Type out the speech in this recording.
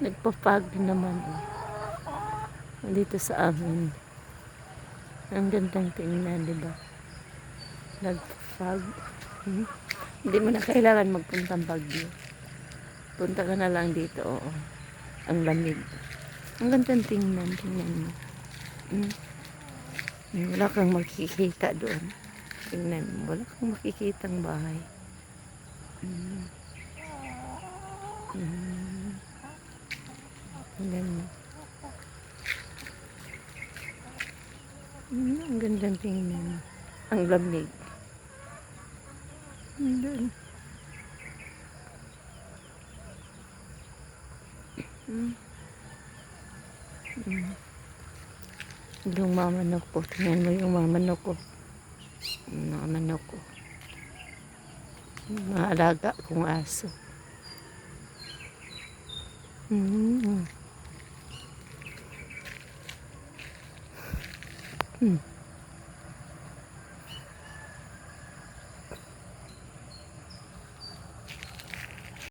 Nagpapag naman. Dito sa amin. Ang gandang tingnan, di ba? Nagpapag. Hindi mo na kailangan magpuntang Baguio. Punta ka na lang dito, oo. Ang lamig. Ang gandang tingnan, tingnan mo. Wala kang makikita doon. Tingnan mo, wala kang makikitang bahay. Tingnan mo. Ang gandang tingnan. Ang lamig. Yung mga manok ko. Tingnan mo yung mga manok ko. Mga manok ko. Mga alaga kong aso.